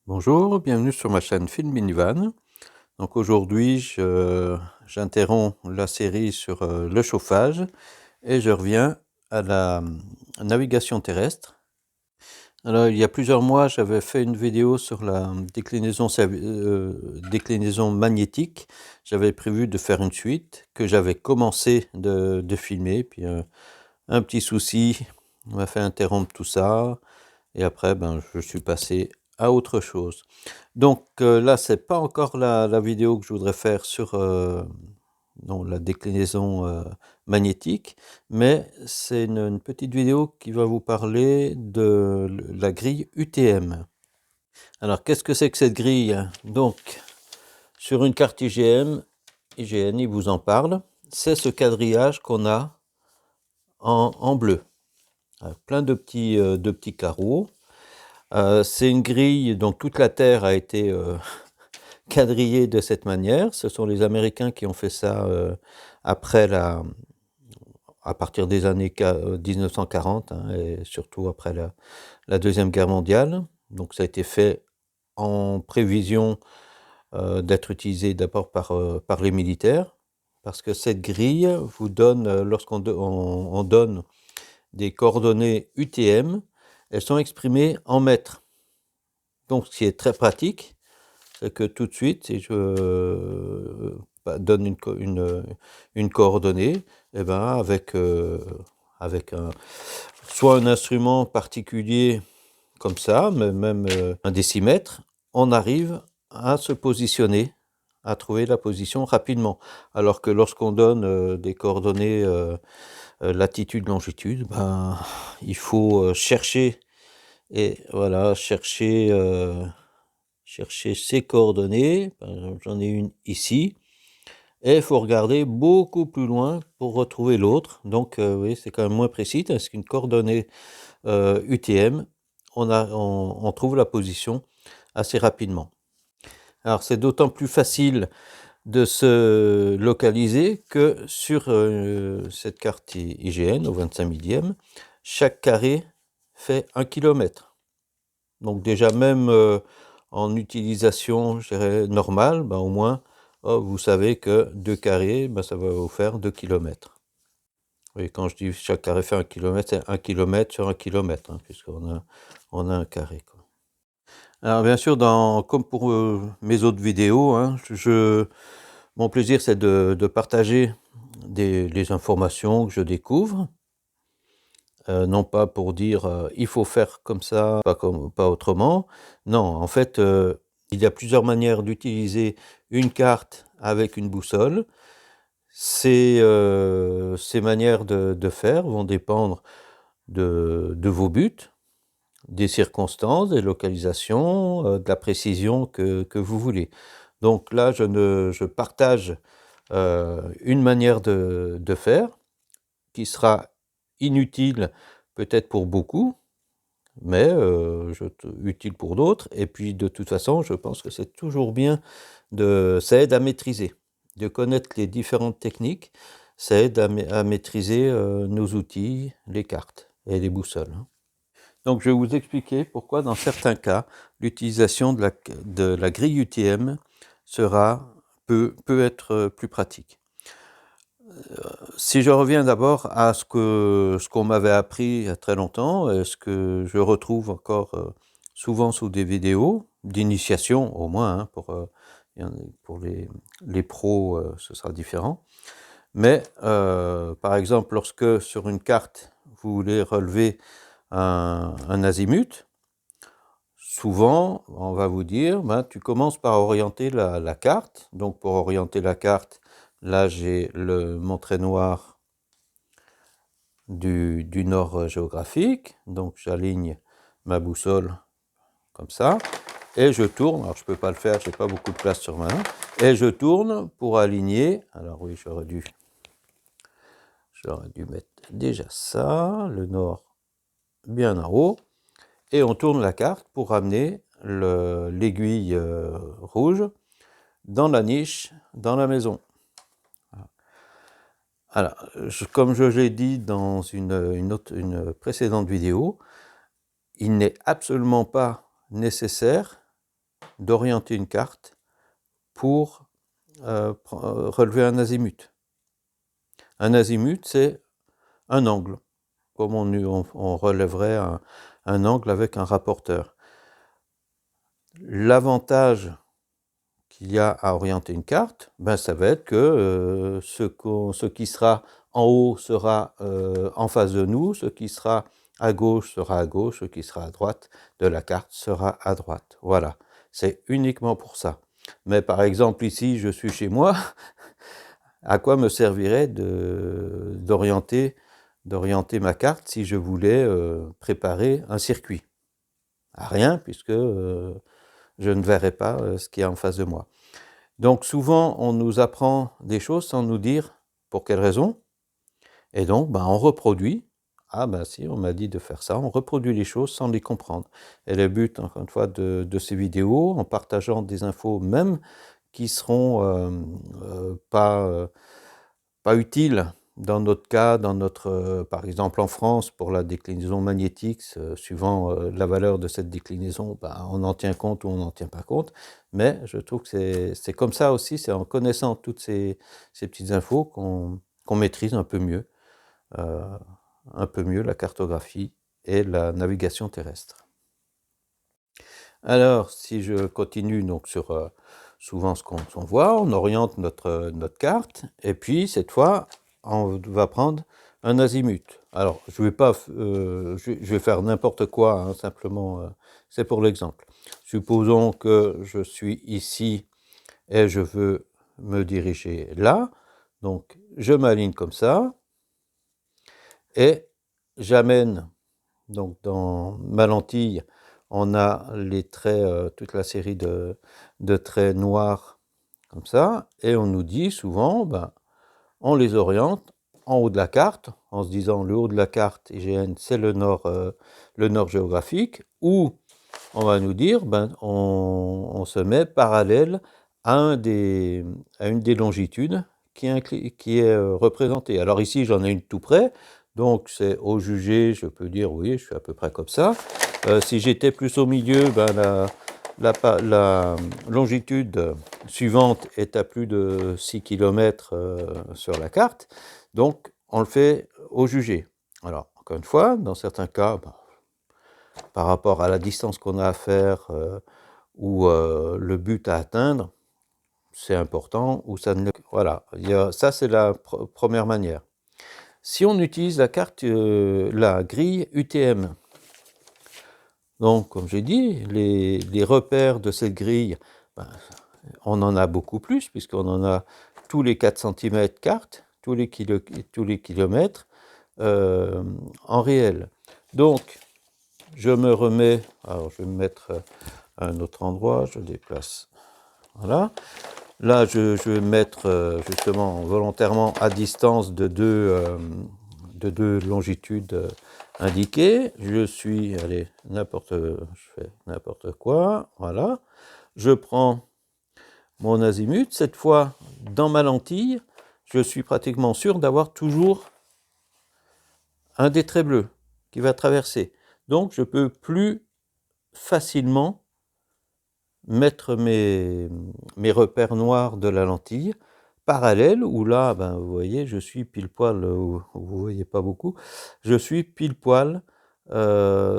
Bonjour, bienvenue sur ma chaîne Film Minivan. Donc aujourd'hui, j'interromps la série sur le chauffage et je reviens à la navigation terrestre. Alors il y a plusieurs mois, j'avais fait une vidéo sur la déclinaison magnétique. J'avais prévu de faire une suite que j'avais commencé de filmer, puis un petit souci m'a fait interrompre tout ça et après je suis passé à autre chose. Donc là, c'est pas encore la vidéo que je voudrais faire sur non, la déclinaison magnétique, mais c'est une petite vidéo qui va vous parler de la grille UTM. Alors, qu'est-ce que c'est que cette grille? Donc, sur une carte IGN, il vous en parle. C'est ce quadrillage qu'on a en bleu, avec plein de petits carreaux. C'est une grille, donc toute la Terre a été quadrillé de cette manière. Ce sont les Américains qui ont fait ça après à partir des années 1940, hein, et surtout après la Deuxième Guerre mondiale. Donc ça a été fait en prévision d'être utilisé d'abord par les militaires, parce que cette grille vous donne, lorsqu'on on donne des coordonnées UTM, elles sont exprimées en mètres. Donc ce qui est très pratique, c'est que tout de suite, si je donne une coordonnée, et avec soit un instrument particulier comme ça, mais même un décimètre, on arrive à se positionner, à trouver la position rapidement. Alors que lorsqu'on donne des coordonnées latitude, longitude, il faut chercher et voilà, chercher ses coordonnées. Par exemple, j'en ai une ici. Et il faut regarder beaucoup plus loin pour retrouver l'autre. Donc, oui, c'est quand même moins précis, parce qu'une coordonnée UTM, on trouve la position assez rapidement. Alors, c'est d'autant plus facile de se localiser que sur cette carte IGN, au 25 millième, chaque carré fait 1 km. Donc déjà, même en utilisation, je dirais, normale, au moins, vous savez que 2 carrés, ça va vous faire 2 km. Oui, quand je dis chaque carré fait 1 km, c'est 1 km sur 1 km, hein, puisqu'on a un carré, quoi. Alors bien sûr, comme pour mes autres vidéos, hein, mon plaisir, c'est de partager les informations que je découvre. Non pas pour dire il faut faire comme ça, pas autrement. Non, en fait, il y a plusieurs manières d'utiliser une carte avec une boussole. Ces manières de faire vont dépendre de vos buts, des circonstances, des localisations, de la précision que vous voulez. Donc là, je partage une manière de faire qui sera inutile peut-être pour beaucoup, mais utile pour d'autres. Et puis de toute façon, je pense que c'est toujours bien ça aide à maîtriser, de connaître les différentes techniques, ça aide à maîtriser nos outils, les cartes et les boussoles, hein. Donc je vais vous expliquer pourquoi dans certains cas, l'utilisation de la grille UTM peut être plus pratique. Si je reviens d'abord à ce qu'on m'avait appris il y a très longtemps, et ce que je retrouve encore souvent sous des vidéos d'initiation, au moins, hein, pour les pros, ce sera différent. Mais par exemple, lorsque sur une carte, vous voulez relever un azimut, souvent, on va vous dire, tu commences par orienter la carte. Donc pour orienter la carte, là j'ai mon trait noir du nord géographique, donc j'aligne ma boussole comme ça, et je tourne. Alors je peux pas le faire, j'ai pas beaucoup de place sur ma main, et je tourne pour aligner. Alors oui, j'aurais dû mettre déjà ça, le nord bien en haut, et on tourne la carte pour ramener l'aiguille rouge dans la niche, dans la maison. Alors, comme je l'ai dit dans une précédente vidéo, il n'est absolument pas nécessaire d'orienter une carte pour relever un azimut. Un azimut, c'est un angle, comme on relèverait un angle avec un rapporteur. L'avantage qu'il y a à orienter une carte, ben ça va être que ce qui sera en haut sera en face de nous, ce qui sera à gauche sera à gauche, ce qui sera à droite de la carte sera à droite. Voilà, c'est uniquement pour ça. Mais par exemple ici, je suis chez moi, à quoi me servirait d'orienter ma carte si je voulais préparer un circuit? À rien, puisque je ne verrai pas ce qui est en face de moi. Donc souvent, on nous apprend des choses sans nous dire pour quelle raison. Et donc, ben, on reproduit. Ah ben si, on m'a dit de faire ça. On reproduit les choses sans les comprendre. Et le but, encore une fois, de ces vidéos, en partageant des infos même qui seront pas utiles dans notre cas, par exemple en France, pour la déclinaison magnétique, suivant la valeur de cette déclinaison, ben, on en tient compte ou on n'en tient pas compte. Mais je trouve que c'est comme ça aussi, c'est en connaissant toutes ces petites infos qu'on maîtrise euh, un peu mieux la cartographie et la navigation terrestre. Alors, si je continue donc sur souvent ce qu'on voit, on oriente notre carte, et puis cette fois, on va prendre un azimut. Alors, je vais faire n'importe quoi, hein, simplement, c'est pour l'exemple. Supposons que je suis ici et je veux me diriger là, donc je m'aligne comme ça, et j'amène, donc dans ma lentille, on a les traits, toute la série de traits noirs, comme ça, et on nous dit souvent, ben, on les oriente en haut de la carte, en se disant le haut de la carte IGN, c'est le nord géographique, ou on va nous dire, ben, on se met parallèle à une des longitudes qui est représentée. Alors ici, j'en ai une tout près, donc c'est au jugé, je peux dire, oui, je suis à peu près comme ça. Si j'étais plus au milieu, ben, la longitude suivante est à plus de 6 km sur la carte, donc on le fait au jugé. Alors, encore une fois, dans certains cas, ben, par rapport à la distance qu'on a à faire ou le but à atteindre, c'est important, ou ça ne... Voilà, ça c'est la première manière. Si on utilise la carte, la grille UTM, donc comme j'ai dit, les repères de cette grille, ben, on en a beaucoup plus, puisqu'on en a tous les 4 cm carte, tous les kilomètres en réel. Donc, je me remets, alors je vais me mettre à un autre endroit, je déplace, voilà. Là, je vais me mettre justement volontairement à distance de deux longitudes indiquées. Je suis, allez, je fais n'importe quoi, voilà. Je prends mon azimut. Cette fois, dans ma lentille, je suis pratiquement sûr d'avoir toujours un des traits bleus qui va traverser. Donc, je peux plus facilement mettre mes repères noirs de la lentille parallèle, où là, ben, vous voyez, je suis pile poil, vous voyez pas beaucoup, je suis pile poil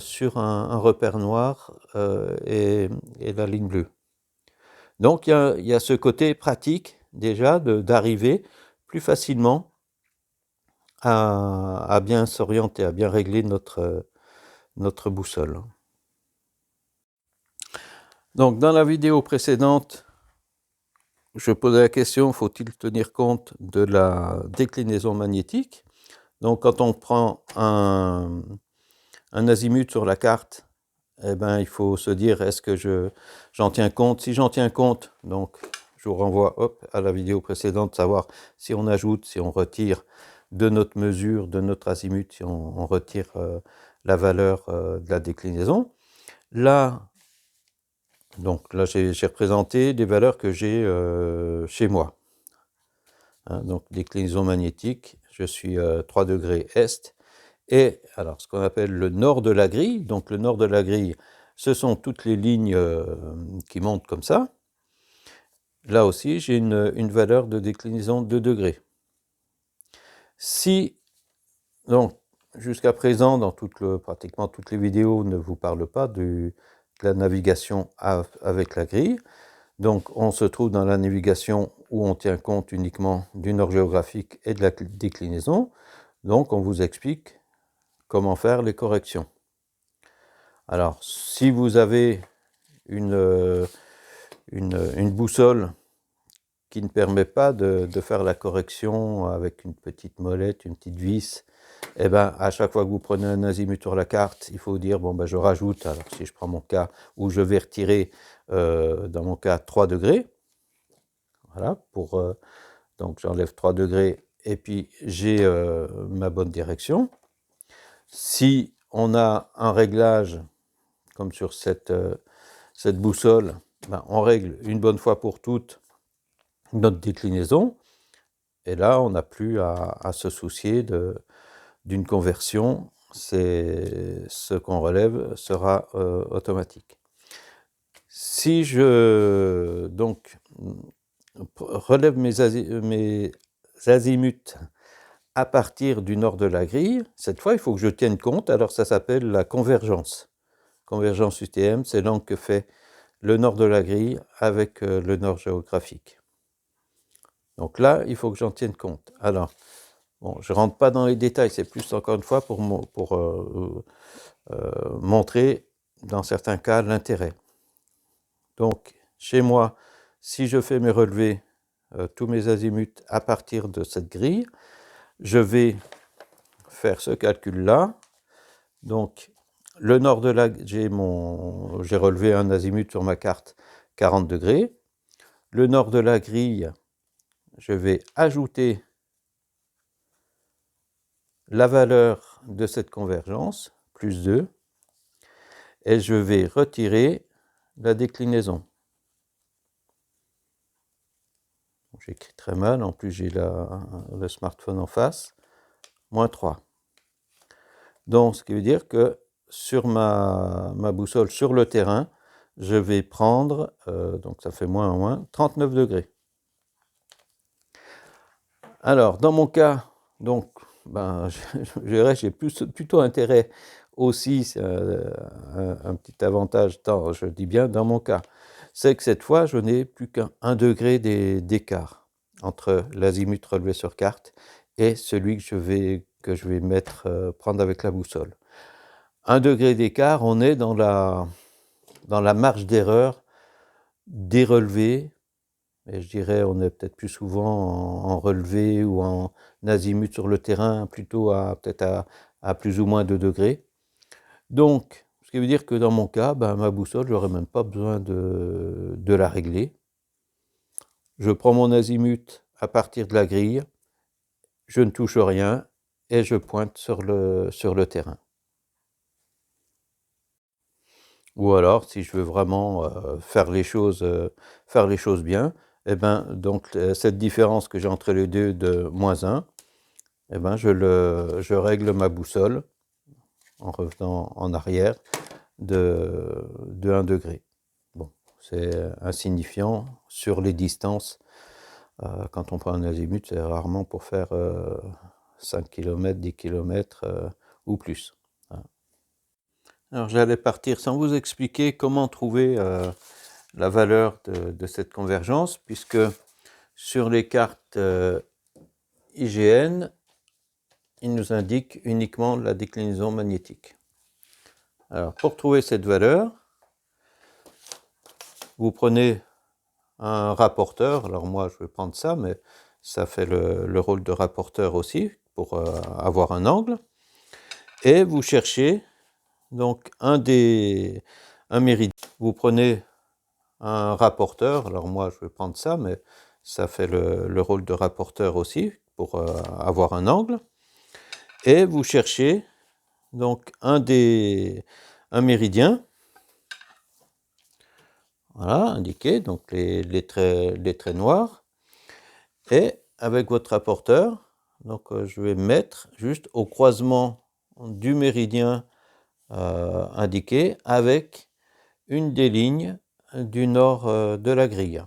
sur un repère noir et la ligne bleue. Donc il y a ce côté pratique déjà d'arriver plus facilement à bien s'orienter, à bien régler notre boussole. Donc dans la vidéo précédente, je posais la question, faut-il tenir compte de la déclinaison magnétique? Donc quand on prend un azimut sur la carte, eh ben, il faut se dire, est-ce que j'en tiens compte? Si j'en tiens compte, donc je vous renvoie à la vidéo précédente, savoir si on ajoute, si on retire de notre mesure, de notre azimut, si on retire la valeur de la déclinaison. Là, donc là, j'ai représenté des valeurs que j'ai chez moi. Hein, donc, déclinaison magnétique, je suis 3 degrés est. Et alors, ce qu'on appelle le nord de la grille, donc le nord de la grille, ce sont toutes les lignes qui montent comme ça. Là aussi, j'ai une valeur de déclinaison de degrés. Si, donc, jusqu'à présent, dans pratiquement toutes les vidéos, ne vous parle pas de la navigation avec la grille. Donc, on se trouve dans la navigation où on tient compte uniquement du nord géographique et de la déclinaison. Donc, on vous explique comment faire les corrections. Alors, si vous avez une boussole qui ne permet pas de faire la correction avec une petite molette, une petite vis, eh ben, à chaque fois que vous prenez un azimut sur la carte, il faut dire, bon, ben, je rajoute, alors si je prends mon cas, où je vais retirer, dans mon cas, 3 degrés, voilà, donc j'enlève 3 degrés, et puis j'ai ma bonne direction. Si on a un réglage, comme sur cette boussole, ben, on règle une bonne fois pour toutes notre déclinaison, et là, on n'a plus à se soucier d'une conversion. Ce qu'on relève sera automatique. Si je donc relève mes azimuts à partir du nord de la grille, cette fois, il faut que je tienne compte. Alors, ça s'appelle la convergence. Convergence UTM, c'est l'angle que fait le nord de la grille avec le nord géographique. Donc là, il faut que j'en tienne compte. Alors, bon, je ne rentre pas dans les détails, c'est plus encore une fois pour montrer, dans certains cas, l'intérêt. Donc, chez moi, si je fais mes relevés, tous mes azimuts à partir de cette grille, je vais faire ce calcul-là. Donc, le nord de la j'ai relevé un azimut sur ma carte 40 degrés. Le nord de la grille, je vais ajouter la valeur de cette convergence, plus 2, et je vais retirer la déclinaison. J'écris très mal, en plus j'ai le smartphone en face, moins 3. Donc, ce qui veut dire que sur ma boussole, sur le terrain, je vais prendre, donc ça fait moins 39 degrés. Alors, dans mon cas, donc, ben, j'ai plutôt intérêt aussi, un petit avantage, je dis bien dans mon cas, c'est que cette fois, je n'ai plus qu'1 degré d'écart entre l'azimut relevé sur carte et celui que je vais prendre avec la boussole. 1 degré d'écart, on est dans la marge d'erreur des relevés, et je dirais on est peut-être plus souvent en relevé ou en azimut sur le terrain, plutôt peut-être à plus ou moins 2 degrés. Donc, ce qui veut dire que dans mon cas, ben, ma boussole, je n'aurais même pas besoin de la régler. Je prends mon azimut à partir de la grille, je ne touche rien et je pointe sur le terrain. Ou alors, si je veux vraiment faire les choses bien, eh ben, donc cette différence que j'ai entre les deux de moins 1, eh ben, je règle ma boussole en revenant en arrière de 1 degré. Bon, c'est insignifiant sur les distances. Quand on prend un azimut, c'est rarement pour faire 5 km, 10 km ou plus. Alors j'allais partir sans vous expliquer comment trouver la valeur de cette convergence, puisque sur les cartes IGN, il nous indique uniquement la déclinaison magnétique. Alors pour trouver cette valeur, vous prenez un rapporteur. Alors moi je vais prendre ça, mais ça fait le rôle de rapporteur aussi pour avoir un angle. Et vous cherchez donc un méridien. Vous prenez un rapporteur. Alors moi je vais prendre ça, mais ça fait le rôle de rapporteur aussi pour avoir un angle. Et vous cherchez donc un méridien. Voilà, indiqué, donc les traits noirs. Et avec votre rapporteur, donc je vais mettre juste au croisement du méridien indiqué avec une des lignes du nord de la grille.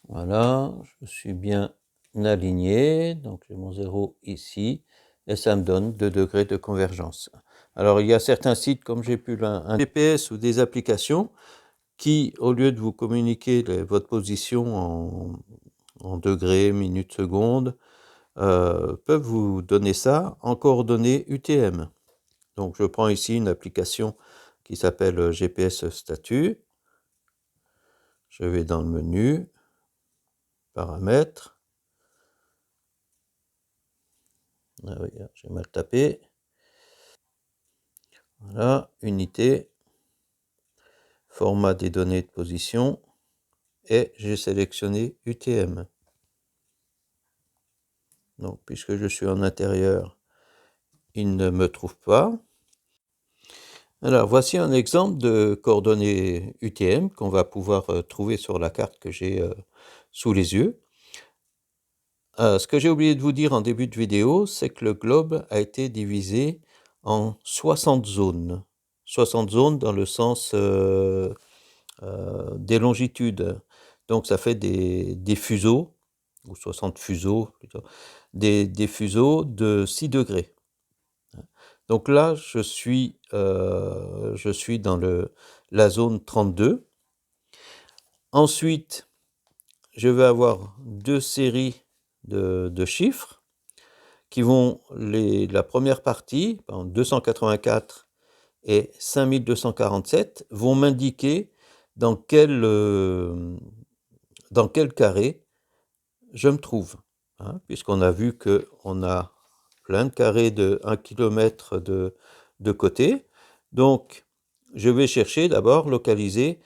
Voilà, je suis bien aligné, donc j'ai mon 0 ici, et ça me donne 2 degrés de convergence. Alors il y a certains sites, comme j'ai pu un GPS ou des applications, qui, au lieu de vous communiquer votre position en degrés, minutes, secondes, peuvent vous donner ça en coordonnées UTM. Donc je prends ici une application qui s'appelle GPS Statut. Je vais dans le menu, paramètres. Ah oui, j'ai mal tapé. Voilà, unité, format des données de position, et j'ai sélectionné UTM. Donc, puisque je suis en intérieur, il ne me trouve pas. Alors, voici un exemple de coordonnées UTM qu'on va pouvoir trouver sur la carte que j'ai sous les yeux. Ce que j'ai oublié de vous dire en début de vidéo, c'est que le globe a été divisé en 60 zones. 60 zones dans le sens des longitudes. Donc ça fait des fuseaux, ou 60 fuseaux plutôt, des fuseaux de 6 degrés. Donc là, je suis dans la zone 32. Ensuite, je vais avoir deux séries de chiffres qui vont, la première partie, 284 et 5247, vont m'indiquer dans quel carré je me trouve. Hein, puisqu'on a vu qu'on a plein de carrés de 1 km de côté. Donc, je vais chercher d'abord, localiser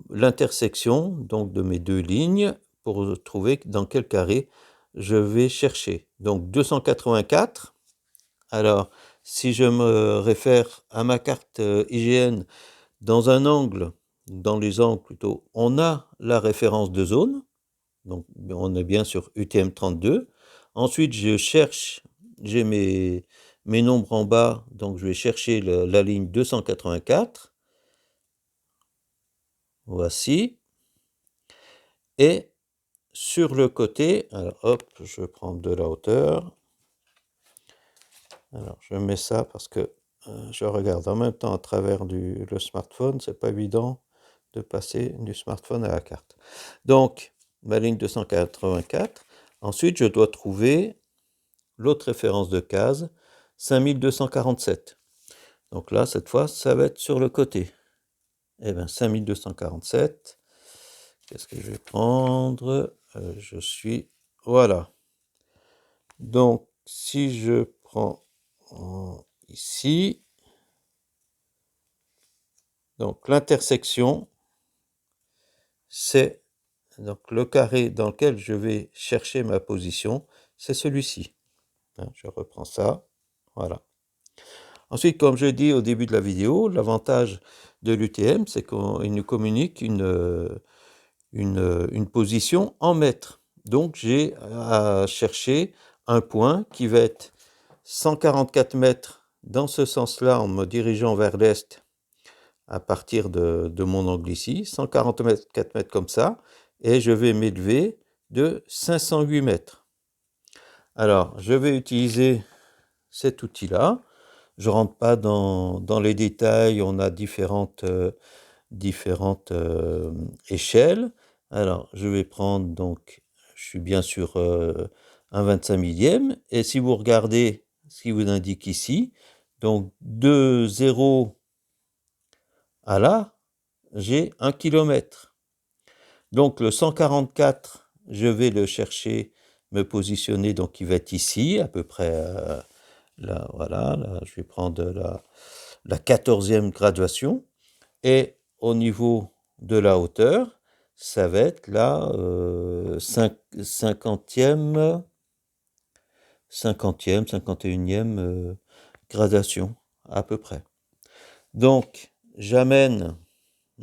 l'intersection donc de mes deux lignes pour trouver dans quel carré je vais chercher. Donc 284. Alors, si je me réfère à ma carte IGN, dans un angle, dans les angles plutôt, on a la référence de zone. Donc, on est bien sur UTM 32. Ensuite, je cherche, j'ai mes nombres en bas, donc je vais chercher la ligne 284. Voici. Et sur le côté, alors hop, je prends de la hauteur. Alors, je mets ça parce que je regarde en même temps à travers le smartphone. C'est pas évident de passer du smartphone à la carte. Donc, ma ligne 284. Ensuite, je dois trouver l'autre référence de case, 5247. Donc là, cette fois, ça va être sur le côté. Eh bien, 5247. Qu'est-ce que je vais prendre? Je suis... Voilà. Donc, si je prends ici, donc l'intersection, c'est donc le carré dans lequel je vais chercher ma position, c'est celui-ci. Hein, je reprends ça. Voilà. Ensuite, comme je dis au début de la vidéo, l'avantage de l'UTM, c'est qu'il nous communique une position en mètres. Donc, j'ai à chercher un point qui va être 144 mètres dans ce sens-là, en me dirigeant vers l'est à partir de mon angle ici, 144 mètres comme ça, et je vais m'élever de 508 mètres. Alors, je vais utiliser cet outil-là. Je ne rentre pas dans les détails, on a différentes échelles. Alors, je vais prendre, donc, je suis bien sur un 25 millième, et si vous regardez ce qui vous indique ici, donc de 0 à là, j'ai 1 km. Donc le 144, je vais le chercher, me positionner, donc il va être ici, à peu près là, voilà, là, je vais prendre la 14e graduation, et au niveau de la hauteur, ça va être la 50e, 51e gradation, à peu près. Donc, j'amène,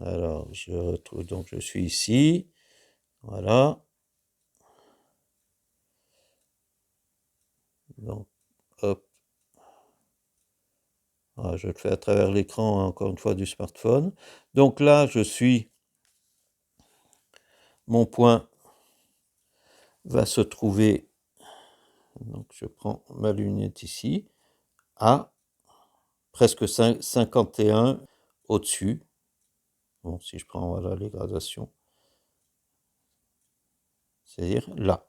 alors je retrouve, donc je suis ici, voilà. Donc, hop. Voilà, je le fais à travers l'écran, encore une fois, du smartphone. Donc là, mon point va se trouver, donc je prends ma lunette ici, à presque 51 au-dessus. Bon, si je prends, voilà, les gradations, c'est-à-dire là,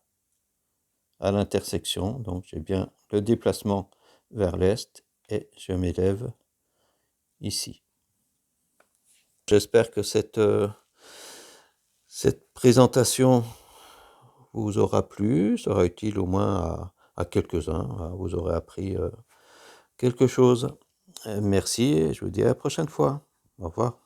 à l'intersection. Donc j'ai bien le déplacement vers l'est et je m'élève ici. J'espère que cette présentation vous aura plu, sera utile au moins à quelques-uns. Vous aurez appris quelque chose. Merci et je vous dis à la prochaine fois. Au revoir.